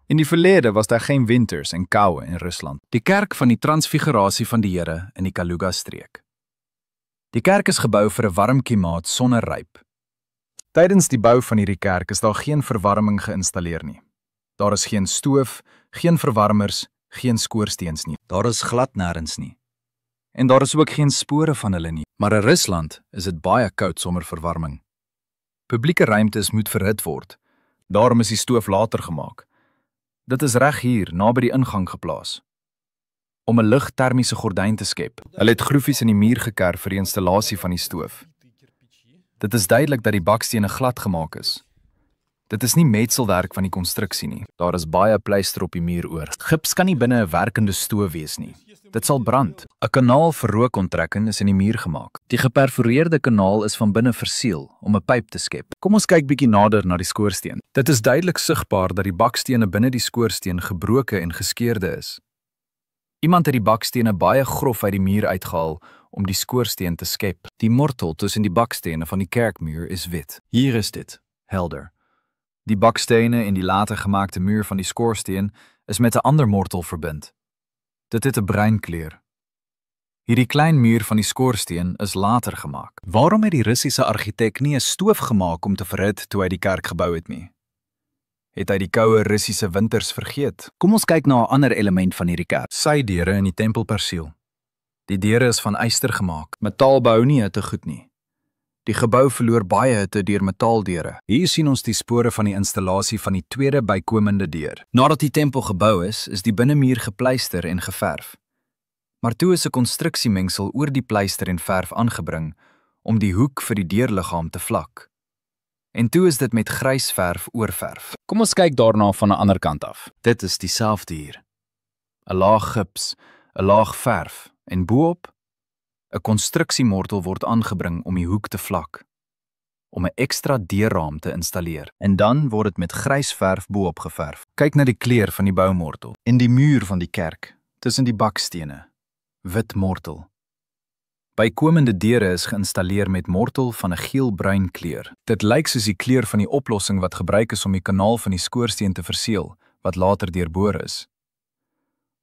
In die verlede was daar geen winters en koue in Rusland. Die kerk van die Transfigurasie van die Here in die Kaluga-streek. Die kerk is gebou vir 'n warm klimaat sonder ryp. Tydens die bou van hierdie kerk is daar geen verwarming geïnstalleer nie. Daar is geen stoof, geen verwarmers, geen skoorsteens nie. Daar is glad nêrens nie. En daar is ook geen spore van hulle nie. Maar in Rusland is dit baie koud sonder verwarming. Publieke ruimtes moet verhit word. Daarom is die stoof later gemaak. Dit is reg hier, naby die ingang geplaas. Om 'n ligtermiese gordyn te skep. Hulle het groefies in die muur gekerf vir die installasie van die stoof. Dit is duidelik dat die bakstene glad gemaak is. Dit is nie metselwerk van die konstruksie nie. Daar is baie pleister op die muur oor. Gips kan nie binne 'n werkende stoof wees nie. Dit sal brand. 'n Kanaal vir rookontrekking is in die muur gemaak. Die geperforeerde kanaal is van binne verseël om 'n pyp te skep. Kom ons kyk bietjie nader na die skoorsteen. Dit is duidelik sigbaar dat die bakstene binne die skoorsteen gebroke en geskeurde is. Iemand het die bakstene baie grof uit die muur uitgehaal om die skoorsteen te skep. Die mortel tussen die bakstene van die kerkmuur is wit. Hier is dit, helder. Die bakstene en die later gemaakte muur van die skoorsteen is met 'n ander mortel verbind. Dit het 'n bruin kleur. Hierdie klein muur van die skoorsteen is later gemaak. Waarom het die Russiese argitek nie 'n stoof gemaak om te verhit toe hy die kerk gebou het nie? Het hy die koue Russiese winters vergeet? Kom ons kyk na 'n ander element van hierdie kerk. Sy deure in die tempelperseel. Die deure is van yster gemaak. Metaal behou nie hitte goed nie. Die gebou verloor baie hitte deur metaaldeure. Hier sien ons die spore van die installasie van die tweede bykomende deur. Nadat die tempel gebou is die binnemuur gepleister en geverf. Maar toe is 'n konstruksiemengsel oor die pleister en verf aangebring om die hoek vir die deurliggaam te vlak. En toe is dit met grys verf oorverf. Kom ons kyk daarna van 'n ander kant af. Dit is dieselfde hier. 'n laag gips, 'n laag verf en bo-op 'n konstruksiemortel word aangebring om die hoek te vlak, om 'n ekstra deurraam te installeer. En dan word dit met grys verf bo-op geverf. Kyk na die kleur van die boumortel. En die muur van die kerk, tussen die bakstene, wit mortel. Bykomende deure is geïnstalleer met mortel van 'n geel-bruin kleur. Dit lyk soos die kleur van die oplossing wat gebruik is om die kanaal van die skoorsteen te verseël, wat later deurboor is.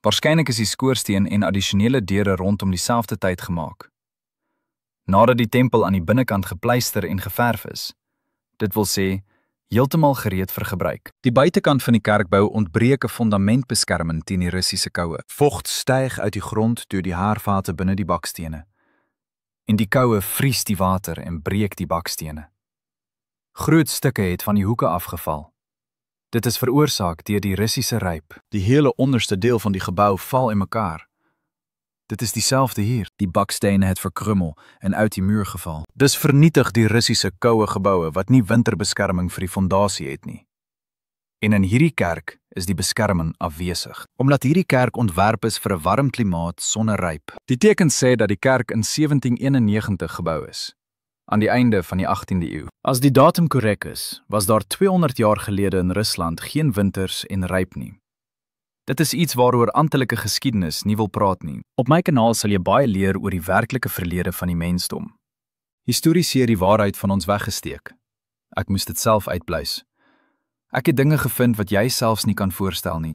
Waarskynlik is die skoorsteen en addisionele deure rondom dieselfde tyd gemaak. Nadat die tempel aan die binnekant gepleister en geverf is, dit wil sê, heeltemal gereed vir gebruik. Die buitekant van die kerkbou ontbreek 'n fondamentbeskerming teen die Russiese koue. Vocht styg uit die grond deur die haarvate binne die bakstene. En die koue vries die water en breek die bakstene. Groot stukke het van die hoeke afgeval. Dit is veroorsaak deur die Russiese ryp. Die hele onderste deel van die gebou val in mekaar. Dit is dieselfde hier. Die bakstene het verkrummel en uit die muur geval. Dis vernietig die Russiese koue geboue wat nie winterbeskerming vir die fondasie het nie. En in hierdie kerk is die beskerming afwesig, omdat hierdie kerk ontwerp is vir 'n warm klimaat sonder ryp. Die tekens sê dat die kerk in 1791 gebou is, aan die einde van die 18de eeu. As die datum korrek is, was daar 200 jaar gelede in Rusland geen winters en ryp nie. Dit is iets waaroor amptelike geskiedenis nie wil praat nie. Op my kanaal sal jy baie leer oor die werklike verlede van die mensdom. Histories het die waarheid van ons weggesteek. Ek moes dit self uitbluis. Ek het dinge gevind wat jy selfs nie kan voorstel nie.